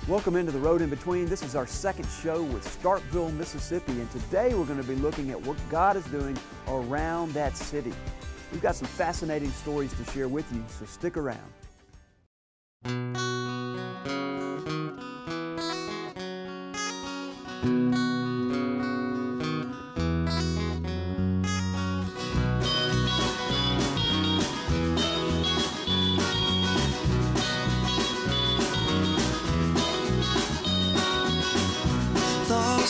Welcome into The Road in Between. This is our second show with Starkville, Mississippi, and today we're going to be looking at what God is doing around that city. We've got some fascinating stories to share with you, so stick around.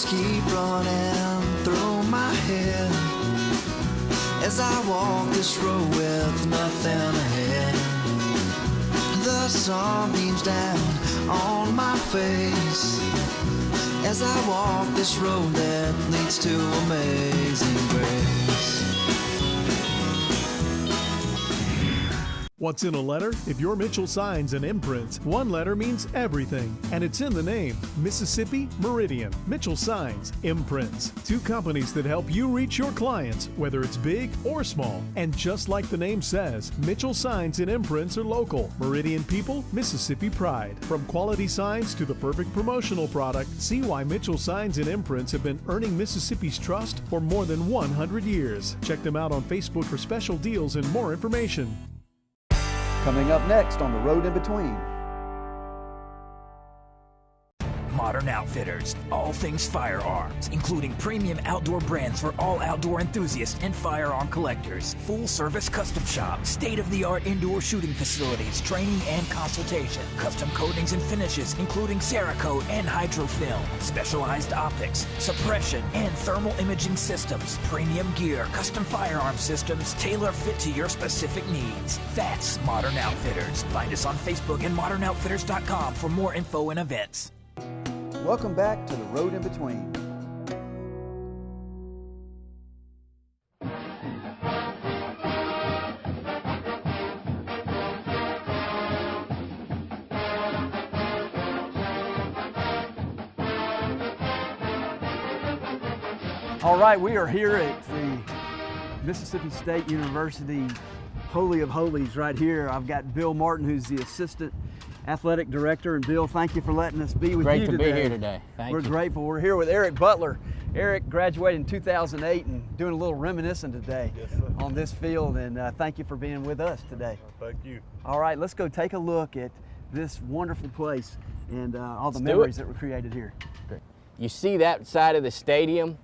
Keep running through my head as I walk this road with nothing ahead. The sun beams down on my face as I walk this road that leads to amazing grace. What's in a letter? If you're Mitchell Signs and Imprints, one letter means everything, and it's in the name. Mississippi, Meridian, Mitchell Signs, Imprints. Two companies that help you reach your clients, whether it's big or small. And just like the name says, Mitchell Signs and Imprints are local. Meridian people, Mississippi pride. From quality signs to the perfect promotional product, see why Mitchell Signs and Imprints have been earning Mississippi's trust for more than 100 years. Check them out on Facebook for special deals and more information. Coming up next on The Road in Between. Modern Outfitters, all things firearms, including premium outdoor brands for all outdoor enthusiasts and firearm collectors. Full-service custom shop, state-of-the-art indoor shooting facilities, training and consultation, custom coatings and finishes, including Cerakote and Hydrofilm, specialized optics, suppression, and thermal imaging systems, premium gear, custom firearm systems, tailor-fit to your specific needs. That's Modern Outfitters. Find us on Facebook and modernoutfitters.com for more info and events. Welcome back to The Road in Between. All right, we are here at the Mississippi State University Holy of Holies right here. I've got Bill Martin, who's the Assistant Athletic Director. And Bill, thank you for letting us be with you today. Great to be here today. Thank you. We're grateful. We're here with Eric Butler. Eric graduated in 2008 and doing a little reminiscing today on this field. And thank you for being with us today. Thank you. All right, let's go take a look at this wonderful place and all the memories that were created here. You see that side of the stadium?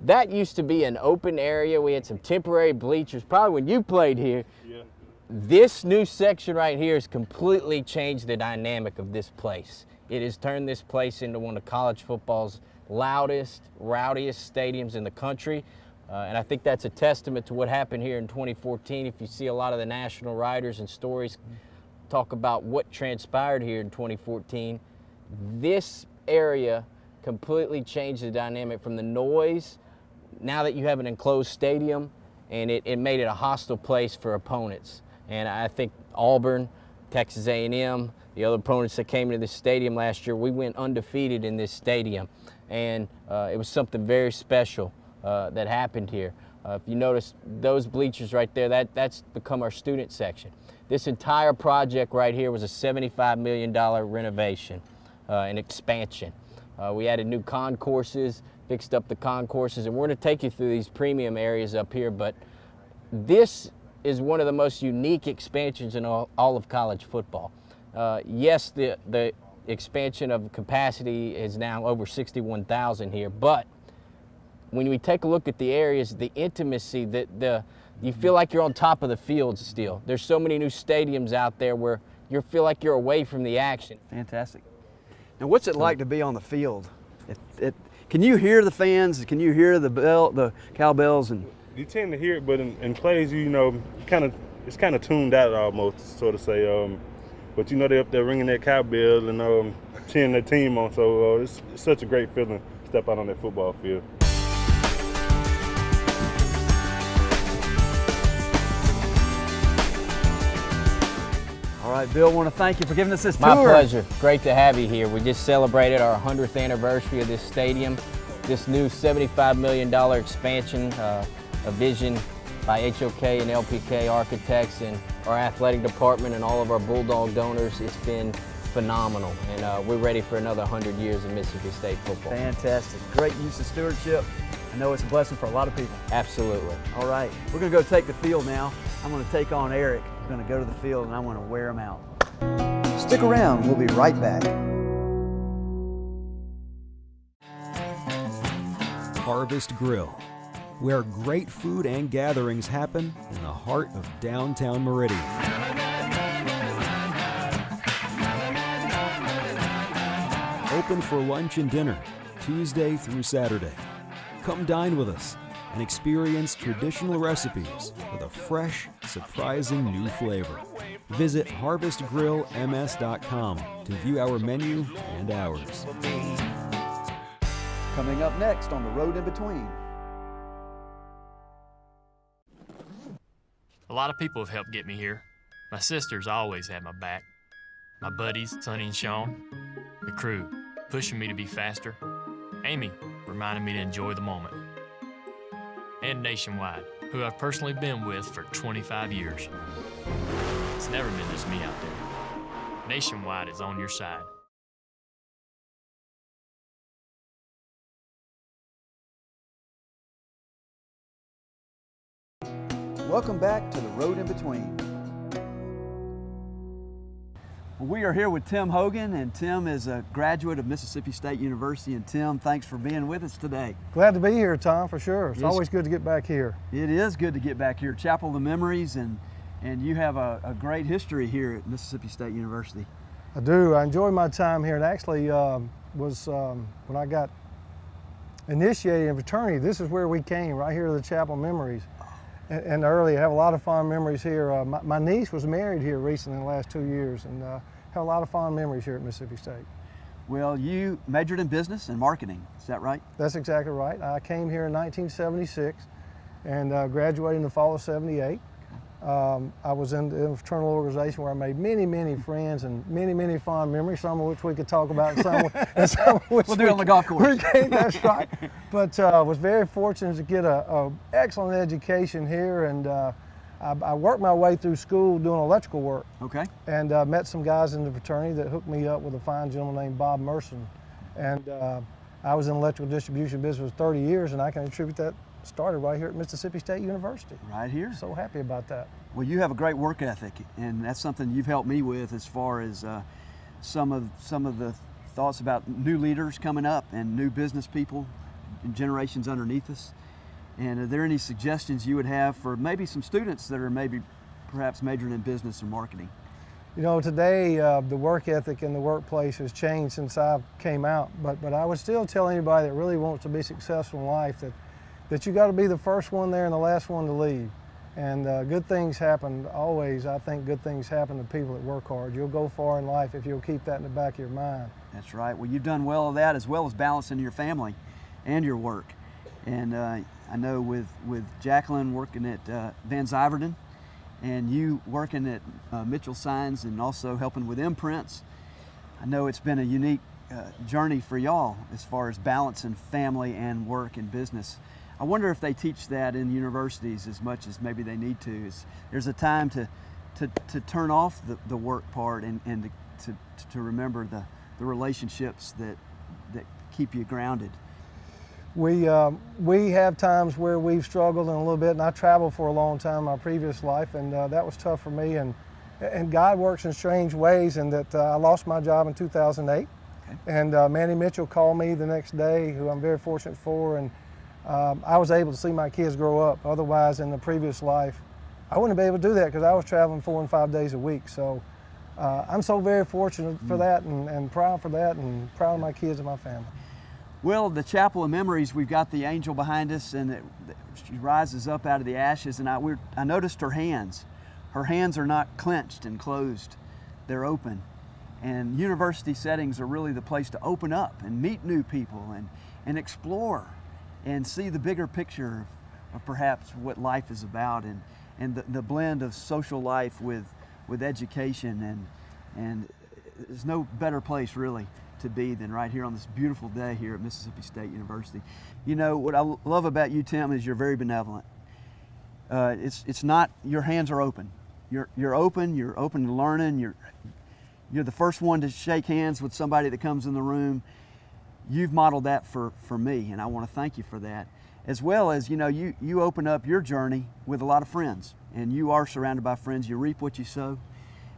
That used to be an open area. We had some temporary bleachers, probably when you played here. Yeah. This new section right here has completely changed the dynamic of this place. It has turned this place into one of college football's loudest, rowdiest stadiums in the country. And I think that's a testament to what happened here in 2014. If you see a lot of the national writers and stories talk about what transpired here in 2014, this area completely changed the dynamic from the noise. Now that you have an enclosed stadium, and it made it a hostile place for opponents. And I think Auburn, Texas A&M, the other opponents that came into this stadium last year, we went undefeated in this stadium. And it was something very special that happened here. If you notice those bleachers right there, that's become our student section. This entire project right here was a $75 million renovation and expansion. We added new concourses, fixed up the concourses, and we're going to take you through these premium areas up here, but this is one of the most unique expansions in all of college football. Yes, the expansion of capacity is now over 61,000 here, but when we take a look at the areas, the intimacy, you feel like you're on top of the field still. There's so many new stadiums out there where you feel like you're away from the action. Fantastic. Now, what's it like to be on the field? Can you hear the fans? Can you hear the cowbells? And you tend to hear it, but in plays, it's kind of tuned out almost, so to say. But they're up there ringing that cowbell and cheering their team on. So it's such a great feeling to step out on that football field. All right, Bill, I want to thank you for giving us this tour. My pleasure. Great to have you here. We just celebrated our 100th anniversary of this stadium. This new $75 million expansion, a vision by HOK and LPK architects and our athletic department and all of our Bulldog donors. It's been phenomenal, and we're ready for another 100 years of Mississippi State football. Fantastic. Great use of stewardship. I know it's a blessing for a lot of people. Absolutely. All right, we're going to go take the field now. I'm going to take on Eric. We're going to go to the field, and I'm going to wear him out. Stick around. We'll be right back. Harvest Grill, where great food and gatherings happen in the heart of downtown Meridian. Open for lunch and dinner, Tuesday through Saturday. Come dine with us and experience traditional recipes with a fresh, surprising new flavor. Visit harvestgrillms.com to view our menu and hours. Coming up next on The Road in Between. A lot of people have helped get me here. My sisters always had my back. My buddies, Sonny and Sean. The crew, pushing me to be faster. Amy, reminding me to enjoy the moment. And Nationwide, who I've personally been with for 25 years. It's never been just me out there. Nationwide is on your side. Welcome back to The Road in Between. Well, we are here with Tim Hogan, and Tim is a graduate of Mississippi State University. And Tim, thanks for being with us today. Glad to be here, Tom, for sure. It's always good to get back here. It is good to get back here. Chapel of the Memories, and you have a great history here at Mississippi State University. I do. I enjoy my time here, and actually was when I got initiated in fraternity, this is where we came, right here to the Chapel of Memories. And early, I have a lot of fond memories here. My niece was married here recently in the last 2 years, and have a lot of fond memories here at Mississippi State. Well, you majored in business and marketing, is that right? That's exactly right. I came here in 1976 and graduated in the fall of '78. I was in a fraternal organization where I made many, many friends and many, many fond memories, some of which we could talk about, and some of which we'll do it on the golf course. That's right. But was very fortunate to get an excellent education here, and I worked my way through school doing electrical work. Okay. And met some guys in the fraternity that hooked me up with a fine gentleman named Bob Merson. And I was in electrical distribution business for 30 years, and I can attribute that started right here at Mississippi State University. Right here. So happy about that. Well, you have a great work ethic, and that's something you've helped me with as far as some of the thoughts about new leaders coming up and new business people and generations underneath us. And are there any suggestions you would have for maybe some students that are perhaps majoring in business or marketing? You know, today the work ethic in the workplace has changed since I came out, but I would still tell anybody that really wants to be successful in life that you got to be the first one there and the last one to leave. And good things happen always. I think good things happen to people that work hard. You'll go far in life if you'll keep that in the back of your mind. That's right. Well, you've done well of that, as well as balancing your family and your work. And I know with Jacqueline working at Van Zyverden, and you working at Mitchell Signs and also helping with imprints, I know it's been a unique journey for y'all as far as balancing family and work and business. I wonder if they teach that in universities as much as maybe they need to. There's a time to turn off the work part and to remember the relationships that keep you grounded. We have times where we've struggled in a little bit, and I traveled for a long time in my previous life, and that was tough for me. And God works in strange ways, and that I lost my job in 2008. Okay. And Manny Mitchell called me the next day, who I'm very fortunate for, and I was able to see my kids grow up. Otherwise, in the previous life, I wouldn't be able to do that because I was traveling 4 and 5 days a week. So I'm so very fortunate for that, and proud for that, and proud of my kids and my family. Well, the Chapel of Memories, we've got the angel behind us, and she rises up out of the ashes, and I noticed her hands. Her hands are not clenched and closed, they're open. And university settings are really the place to open up and meet new people and explore and see the bigger picture of perhaps what life is about, and the blend of social life with education, and there's no better place really to be than right here on this beautiful day here at Mississippi State University. You know, what I love about you, Tim, is you're very benevolent. It's not, your hands are open. You're open to learning, You're the first one to shake hands with somebody that comes in the room. You've modeled that for me, and I want to thank you for that. As well as, you know, you open up your journey with a lot of friends, and you are surrounded by friends. You reap what you sow,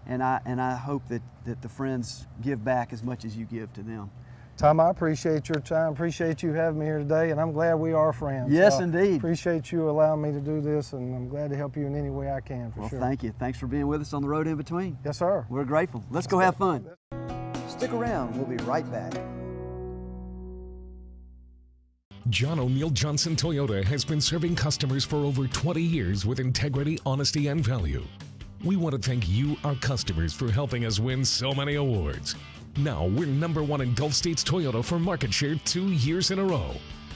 and I hope that the friends give back as much as you give to them. Tom, I appreciate your time, appreciate you having me here today, and I'm glad we are friends. Yes, indeed. Appreciate you allowing me to do this, and I'm glad to help you in any way I can, for sure. Well, thank you. Thanks for being with us on the Road in Between. Yes, sir. We're grateful. Let's go have fun. Stick around, we'll be right back. John O'Neill Johnson Toyota has been serving customers for over 20 years with integrity, honesty, and value. We want to thank you, our customers, for helping us win so many awards. Now we're #1 in Gulf States Toyota for market share 2 years in a row.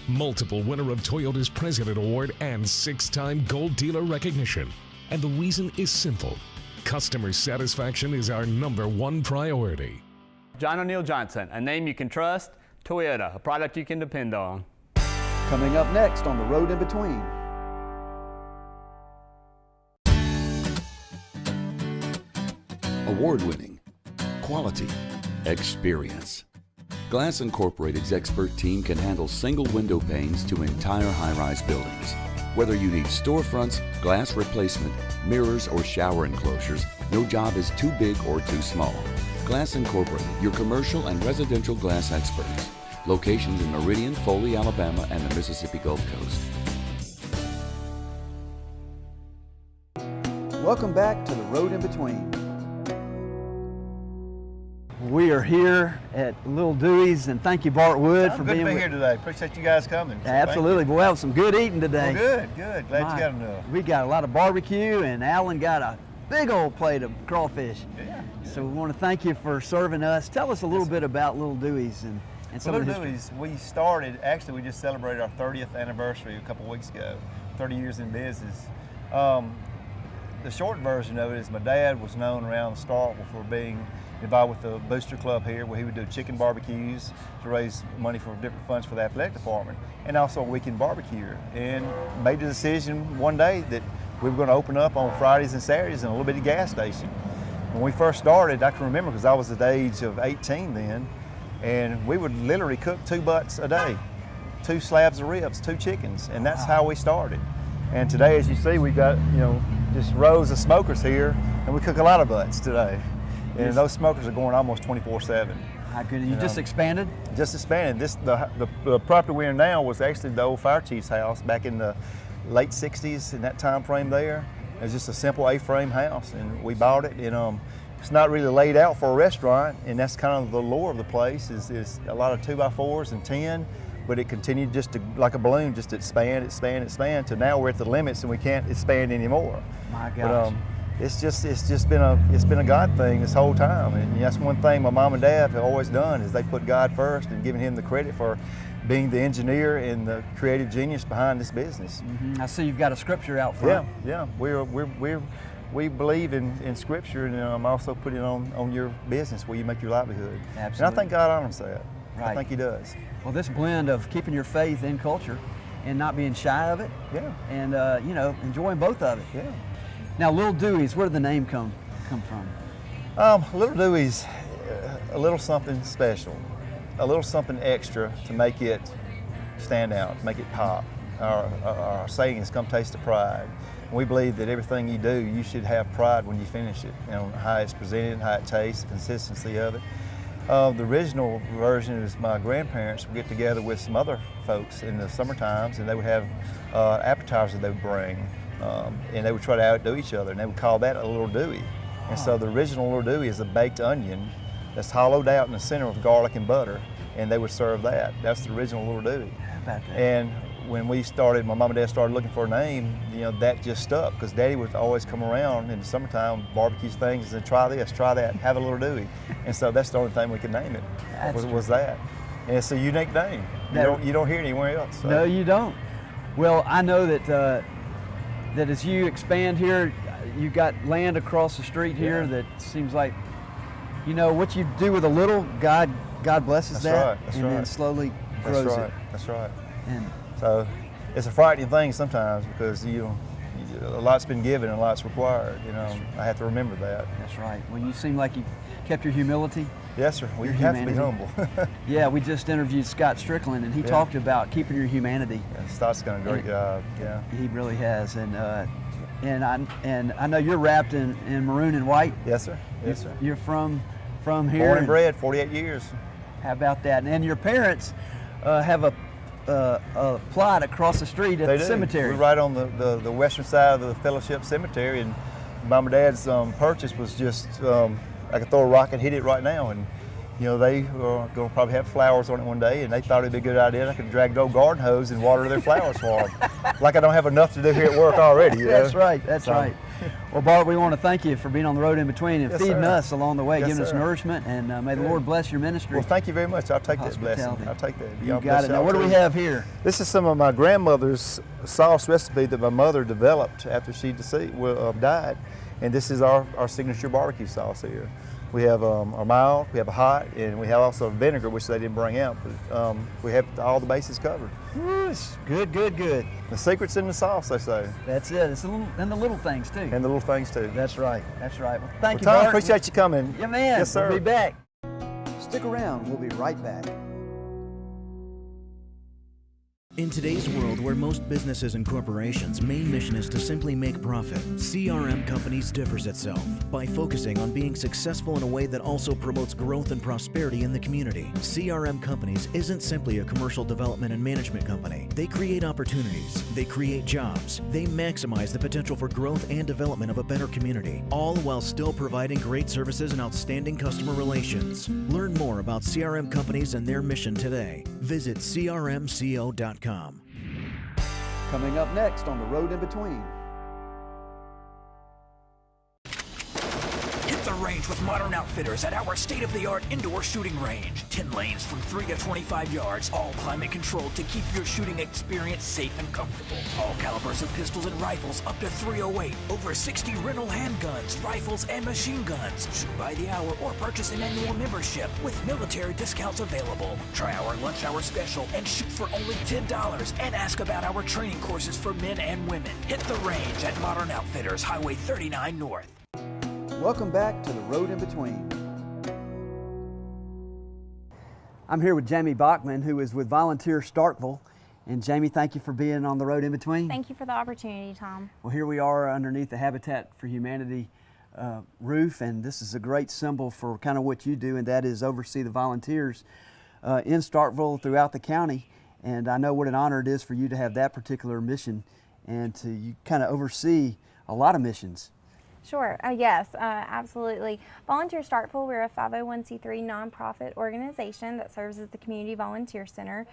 Multiple winner of Toyota's President Award and 6-time Gold Dealer recognition. And the reason is simple. Customer satisfaction is our #1 priority. John O'Neill Johnson, a name you can trust. Toyota, a product you can depend on. Coming up next on the Road in Between. Award-winning, quality, experience. Glass Incorporated's expert team can handle single window panes to entire high-rise buildings. Whether you need storefronts, glass replacement, mirrors, or shower enclosures, no job is too big or too small. Glass Incorporated, your commercial and residential glass experts. Locations in Meridian, Foley, Alabama, and the Mississippi Gulf Coast. Welcome back to the Road in Between. We are here at Little Dooey's, and thank you, Bart Wood, for being good to be here today. Appreciate you guys coming. So absolutely. We'll have some good eating today. Well, good. Glad you got enough. We got a lot of barbecue, and Alan got a big old plate of crawfish. Yeah. So we want to thank you for serving us. Tell us a little bit about Little Dooey's and some of the history. Little Dooey's, we started, actually we just celebrated our 30th anniversary a couple weeks ago, 30 years in business. The short version of it is my dad was known around Starkville for being involved with the Booster Club here, where he would do chicken barbecues to raise money for different funds for the athletic department, and also a weekend barbecue. And made the decision one day that we were going to open up on Fridays and Saturdays in a little bitty gas station. When we first started, I can remember because I was at the age of 18 then, and we would literally cook 2 butts a day, 2 slabs of ribs, 2 chickens, and that's how we started. And today, as you see, we got, you know, just rows of smokers here, and we cook a lot of butts today. And those smokers are going almost 24/7. How good. You just expanded? Just expanded. The property we're in now was actually the old fire chief's house back in the late 60s, in that time frame there. It was just a simple A-frame house, and we bought it. And it's not really laid out for a restaurant, and that's kind of the lore of the place, is a lot of 2x4s and 10, but it continued just to, like a balloon, just to expand, to now we're at the limits and we can't expand anymore. My gosh. But, it's just been a God thing this whole time, and that's one thing my mom and dad have always done, is they put God first and giving Him the credit for being the engineer and the creative genius behind this business. I see you've got a scripture out front. Yeah. We believe in Scripture, and I'm also putting it on your business where you make your livelihood. Absolutely. And I think God honors that. Right. I think He does. Well, this blend of keeping your faith in culture and not being shy of it, and enjoying both of it. Yeah. Now, Little Dooey's, where did the name come from? Little Dooey's, a little something special, a little something extra to make it stand out, to make it pop. Our saying is, "Come taste the pride." And we believe that everything you do, you should have pride when you finish it, how it's presented, how it tastes, the consistency of it. The original version is my grandparents would get together with some other folks in the summer times, and they would have appetizers they would bring. And they would try to outdo each other, and they would call that a Little Dooey. And so the original Little Dooey is a baked onion that's hollowed out in the center with garlic and butter, and they would serve that. That's the original Little Dooey. How about that? And when we started, my mom and dad started looking for a name, that just stuck, because Daddy would always come around in the summertime, barbecues things, and say, try this, try that, have a Little Dooey. And so that's the only thing we could name it, was that. And it's a unique name. You don't hear it anywhere else. So. No, you don't. Well, I know that that as you expand here, you got land across the street here that seems like, what you do with a little, God blesses that, then slowly grows it. That's right. And so it's a frightening thing sometimes, because you a lot's been given and a lot's required. You know, I have to remember that. That's right. Well, you seem like you've kept your humility. Yes, sir. We Your have humanity. to be humble. Yeah, we just interviewed Scott Strickland, and he talked about keeping your humanity. Yeah, Scott's done a great job. Yeah, he really has. And I know you're wrapped in maroon and white. Yes, sir. Yes, sir. You're from here. Born and bred, 48 years. How about that? And your parents have a plot across the street at the cemetery. We're right on the western side of the Fellowship Cemetery, and Mom and Dad's purchase was just I could throw a rock and hit it right now, and you know they are going to probably have flowers on it one day, and they thought it'd be a good idea. I could drag the old garden hose and water their flowers for them. Like I don't have enough to do here at work already. You know? That's right. That's right. Well, Bart, we want to thank you for being on the road in between and feeding us along the way, giving us nourishment, and may the Lord bless your ministry. Well, thank you very much. I'll take that blessing. I'll take that. You got it. Now, what do we have here? This is some of my grandmother's sauce recipe that my mother developed after she died, and this is our signature barbecue sauce here. We have our mild, we have a hot, and we have also vinegar, which they didn't bring out, but we have all the bases covered. Good, good, good. The secret's in the sauce, they say. That's it. It's and the little things, too. And the little things, too. That's right. That's right. Well, thank you, Tom, Bart. appreciate you coming. Yeah, man. Yes, sir. We'll be back. Stick around. We'll be right back. In today's world where most businesses and corporations' main mission is to simply make profit, CRM Companies differs itself by focusing on being successful in a way that also promotes growth and prosperity in the community. CRM Companies isn't simply a commercial development and management company. They create opportunities, they create jobs, they maximize the potential for growth and development of a better community, all while still providing great services and outstanding customer relations. Learn more about CRM Companies and their mission today. Visit crmco.com. Coming up next on The Road in Between. Hit the range with Modern Outfitters at our state-of-the-art indoor shooting range. 10 lanes from 3 to 25 yards, all climate controlled to keep your shooting experience safe and comfortable. All calibers of pistols and rifles up to .308. Over 60 rental handguns, rifles, and machine guns. Shoot by the hour or purchase an annual membership with military discounts available. Try our lunch hour special and shoot for only $10 and ask about our training courses for men and women. Hit the range at Modern Outfitters, Highway 39 North. Welcome back to The Road in Between. I'm here with Jamey Bachman, who is with Volunteer Starkville. And Jamey, thank you for being on The Road in Between. Thank you for the opportunity, Tom. Well, here we are underneath the Habitat for Humanity roof, and this is a great symbol for kind of what you do, and that is oversee the volunteers in Starkville throughout the county. And I know what an honor it is for you to have that particular mission and to kind of oversee a lot of missions. Sure. Yes, absolutely. Volunteer Starkville, we're a 501c3 nonprofit organization that serves as the Community Volunteer Center.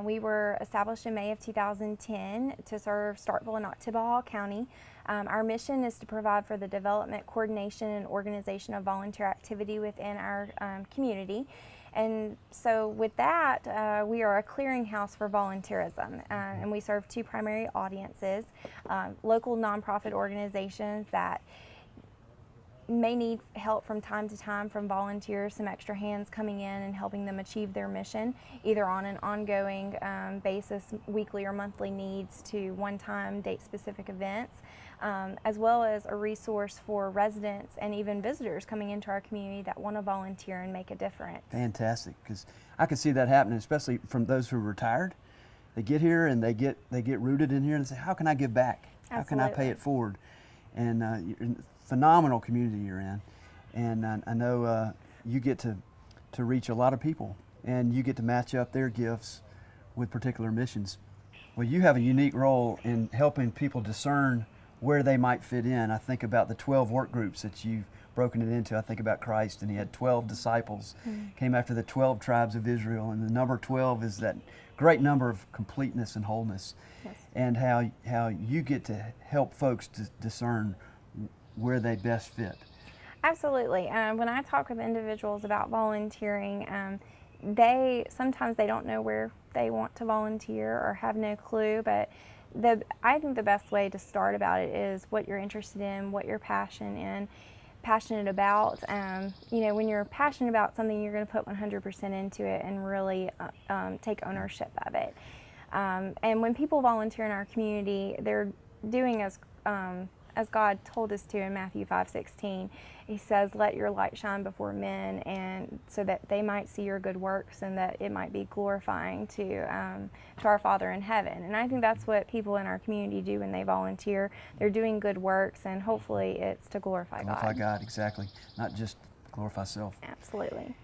We were established in May of 2010 to serve Starkville and Ottawa County. Our mission is to provide for the development, coordination, and organization of volunteer activity within our community. And so with that, we are a clearinghouse for volunteerism, and we serve two primary audiences, local nonprofit organizations that may need help from time to time from volunteers, some extra hands coming in and helping them achieve their mission, either on an ongoing basis, weekly or monthly needs, to one-time date-specific events, as well as a resource for residents and even visitors coming into our community that want to volunteer and make a difference. Fantastic, because I can see that happening, especially from those who are retired. They get here and they get rooted in here and say, how can I give back? How can I pay it forward? And phenomenal community you're in, and I know you get to reach a lot of people, and you get to match up their gifts with particular missions. Well, you have a unique role in helping people discern where they might fit in. I think about the 12 work groups that you've broken it into. I think about Christ, and he had 12 disciples, came after the 12 tribes of Israel, and the number 12 is that great number of completeness and wholeness. Yes. And how you get to help folks to discern where they best fit. Absolutely. When I talk with individuals about volunteering, sometimes they don't know where they want to volunteer or have no clue, but I think the best way to start about it is what you're interested in, what you're passionate about. You know, when you're passionate about something, you're going to put 100% into it and really take ownership of it. And when people volunteer in our community, doing as God told us to in Matthew 5:16. He says, "Let your light shine before men, and so that they might see your good works, and that it might be glorifying to our Father in heaven." And I think that's what people in our community do when they volunteer. They're doing good works, and hopefully it's to glorify God. Glorify God, exactly. Not just glorify self. Absolutely.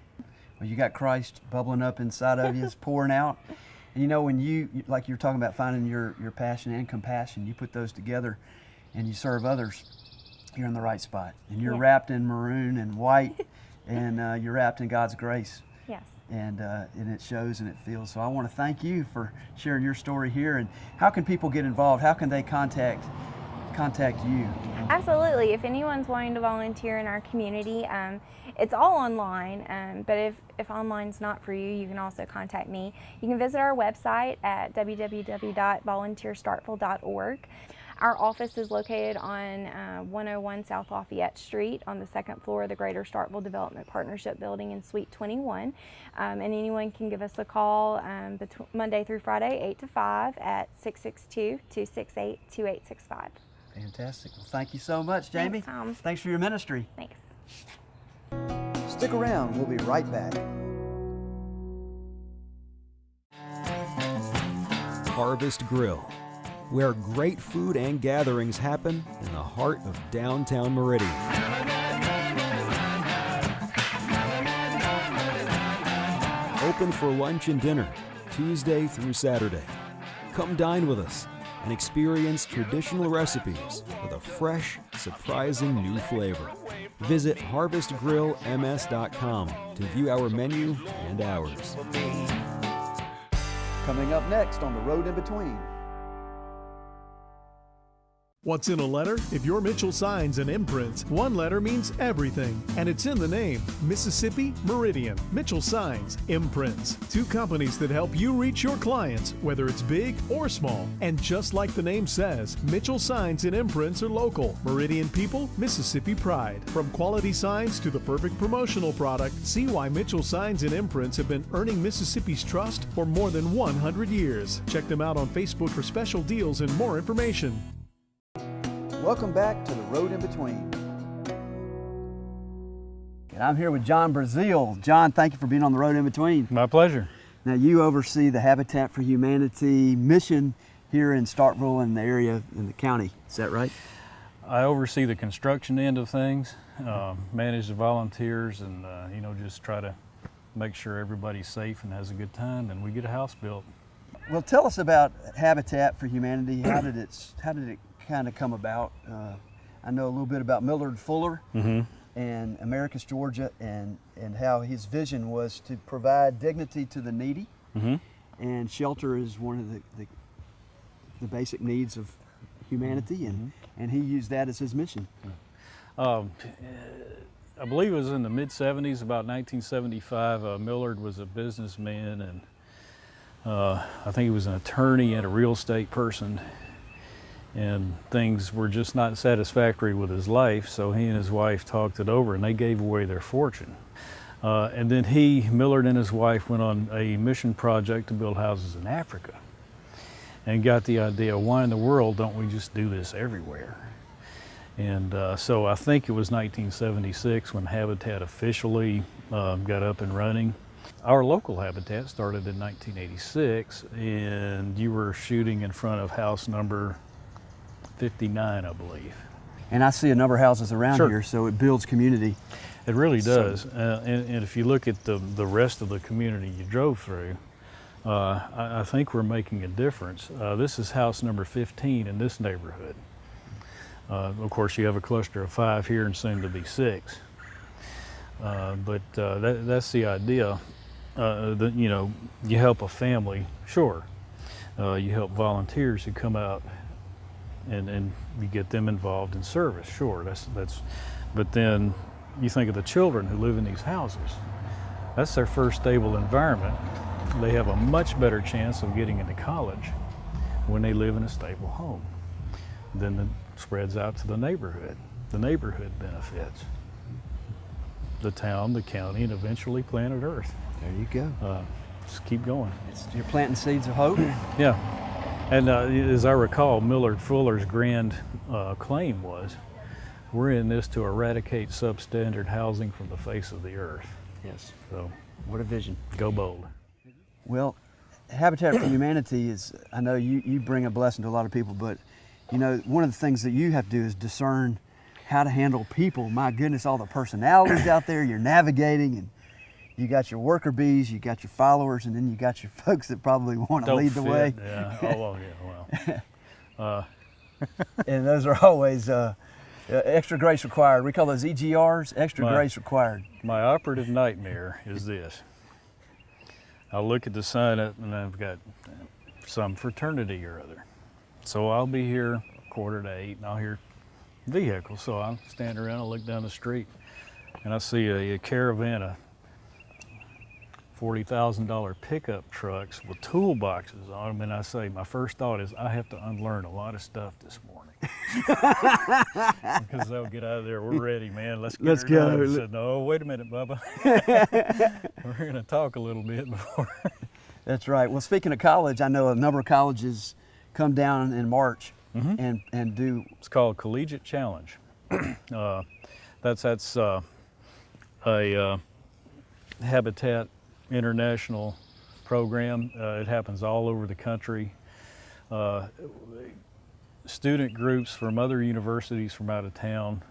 Well, you got Christ bubbling up inside of you, it's pouring out. And you know, when you, like you're talking about finding your passion and compassion, you put those together and you serve others, you're in the right spot. And you're wrapped in maroon and white, and you're wrapped in God's grace. Yes. And it shows and it feels. So I want to thank you for sharing your story here. And how can people get involved? How can they contact you? Absolutely. If anyone's wanting to volunteer in our community, it's all online, but if online's not for you, you can also contact me. You can visit our website at www.volunteerstarkville.org. Our office is located on 101 South Lafayette Street on the second floor of the Greater Starkville Development Partnership Building in Suite 21. And anyone can give us a call Monday through Friday, 8 to 5 at 662-268-2865. Fantastic. Well, thank you so much, Jamey. Thanks, Tom. Thanks for your ministry. Thanks. Stick around, we'll be right back. Harvest Grill, where great food and gatherings happen in the heart of downtown Meridian. Open for lunch and dinner, Tuesday through Saturday. Come dine with us and experience traditional recipes with a fresh, surprising new flavor. Visit harvestgrillms.com to view our menu and hours. Coming up next on The Road in Between. What's in a letter? If you're Mitchell Signs and Imprints, one letter means everything, and it's in the name. Mississippi, Meridian, Mitchell Signs, Imprints. Two companies that help you reach your clients, whether it's big or small. And just like the name says, Mitchell Signs and Imprints are local. Meridian people, Mississippi pride. From quality signs to the perfect promotional product, see why Mitchell Signs and Imprints have been earning Mississippi's trust for more than 100 years. Check them out on Facebook for special deals and more information. Welcome back to The Road in Between. And I'm here with John Breazeale. John, thank you for being on The Road in Between. My pleasure. Now, you oversee the Habitat for Humanity mission here in Starkville and the area in the county. Is that right? I oversee the construction end of things, manage the volunteers, and just try to make sure everybody's safe and has a good time, and we get a house built. Well, tell us about Habitat for Humanity. How did it kind of come about? I know a little bit about Millard Fuller and Americus, Georgia, and how his vision was to provide dignity to the needy, and shelter is one of the basic needs of humanity, and he used that as his mission. I believe it was in the mid-70s, about 1975. Millard was a businessman, and I think he was an attorney and a real estate person, and things were just not satisfactory with his life, so he and his wife talked it over and they gave away their fortune. And then Millard and his wife went on a mission project to build houses in Africa and got the idea, why in the world don't we just do this everywhere? And so I think it was 1976 when Habitat officially got up and running. Our local Habitat started in 1986, and you were shooting in front of house number 59, I believe. And I see a number of houses around here, so it builds community. It really does. And if you look at the rest of the community you drove through, I think we're making a difference. This is house number 15 in this neighborhood. Of course, you have a cluster of 5 here and soon to be 6. But that's the idea. That, you help a family, sure. You help volunteers who come out and you get them involved in service, sure. But then you think of the children who live in these houses. That's their first stable environment. They have a much better chance of getting into college when they live in a stable home. Then it spreads out to the neighborhood. The neighborhood benefits. The town, the county, and eventually planet Earth. There you go. Just keep going. You're planting seeds of hope. Yeah. And as I recall, Millard Fuller's grand claim was, we're in this to eradicate substandard housing from the face of the earth. Yes. So, what a vision. Go bold. Well, Habitat for Humanity is, I know you bring a blessing to a lot of people, but you know, one of the things that you have to do is discern how to handle people. My goodness, all the personalities out there you're navigating, and you got your worker bees, you got your followers, and then you got your folks that probably want to lead the way. Yeah. Oh, well, yeah, well. And those are always extra grace required. We call those EGRs, extra grace required. My operative nightmare is this. I'll look at the sign up and I've got some fraternity or other. So I'll be here 7:45 and I'll hear vehicles. So I'll stand around and look down the street and I see a caravan of $40,000 pickup trucks with toolboxes on them, and I say, my first thought is, I have to unlearn a lot of stuff this morning. Because they'll get out of there, we're ready, man, let's go. I said, no, wait a minute, Bubba. We're going to talk a little bit before. That's right. Well, speaking of college, I know a number of colleges come down in March and do. It's called Collegiate Challenge. That's a Habitat International program. It happens all over the country. Student groups from other universities from out of town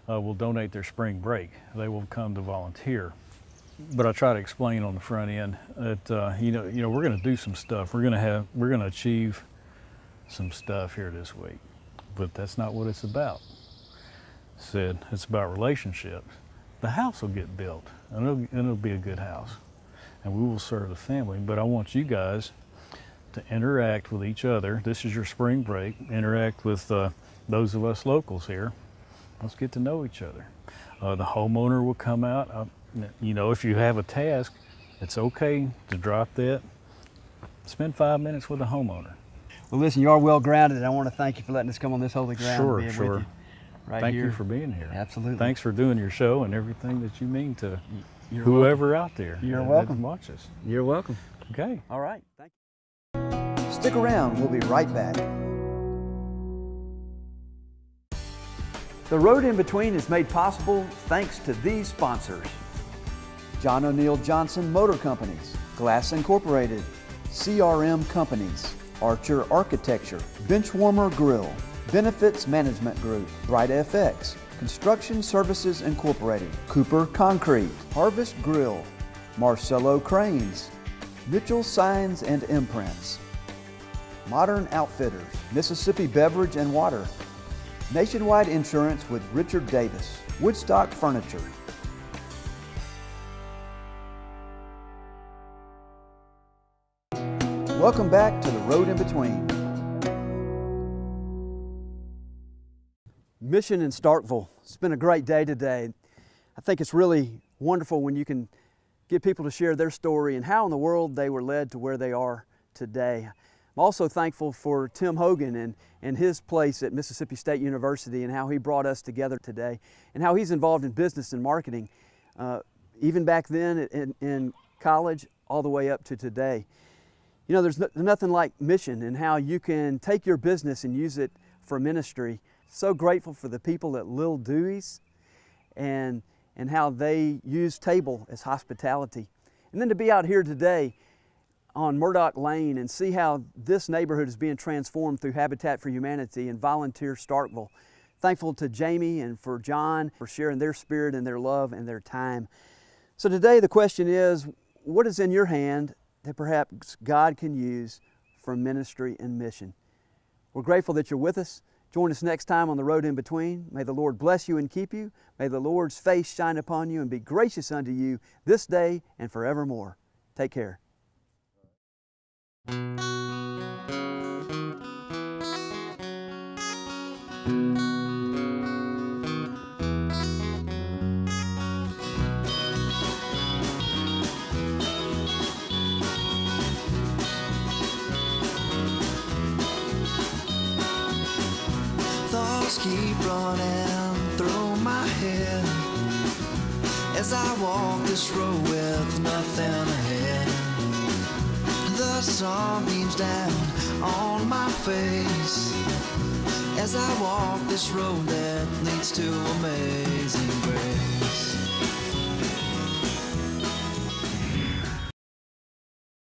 will donate their spring break. They will come to volunteer. But I try to explain on the front end that you know we're going to do some stuff. We're going to achieve some stuff here this week. But that's not what it's about. Said it's about relationships. The house will get built, and it'll be a good house, and we will serve the family. But I want you guys to interact with each other. This is your spring break. Interact with those of us locals here. Let's get to know each other. The homeowner will come out. You know, if you have a task, it's okay to drop that. Spend 5 minutes with the homeowner. Well, listen, you are well grounded. I want to thank you for letting us come on this holy ground. Sure, and be sure. With you right Thank here. you for being here. Absolutely. Thanks for doing your show and everything that you mean to whoever out there. You're welcome. Watch us. You're welcome. Okay. All right. Thank you. Stick around. We'll be right back. The Road in Between is made possible thanks to these sponsors. John O'Neill Johnson Motor Companies, Glass Incorporated, CRM Companies, Archer Architecture, Benchwarmer Grill, Benefits Management Group, Bright FX, Construction Services Incorporated, Cooper Concrete, Harvest Grill, Marcello Cranes, Mitchell Signs and Imprints, Modern Outfitters, Mississippi Beverage and Water, Nationwide Insurance with Richard Davis, Woodstock Furniture. Welcome back to The Road in Between. Mission in Starkville. It's been a great day today. I think it's really wonderful when you can get people to share their story and how in the world they were led to where they are today. I'm also thankful for Tim Hogan and his place at Mississippi State University and how he brought us together today and how he's involved in business and marketing, even back then in college all the way up to today. You know, there's nothing like mission and how you can take your business and use it for ministry. So grateful for the people at Little Dooey's and how they use table as hospitality. And then to be out here today on Murdoch Lane and see how this neighborhood is being transformed through Habitat for Humanity and Volunteer Starkville. Thankful to Jamey and for John for sharing their spirit and their love and their time. So today the question is, what is in your hand that perhaps God can use for ministry and mission? We're grateful that you're with us. Join us next time on The Road in Between. May the Lord bless you and keep you. May the Lord's face shine upon you and be gracious unto you this day and forevermore. Take care. Thoughts keep running through my head as I walk this road with nothing ahead. The the sun beams down on my face as I walk this road that leads to amazing grace.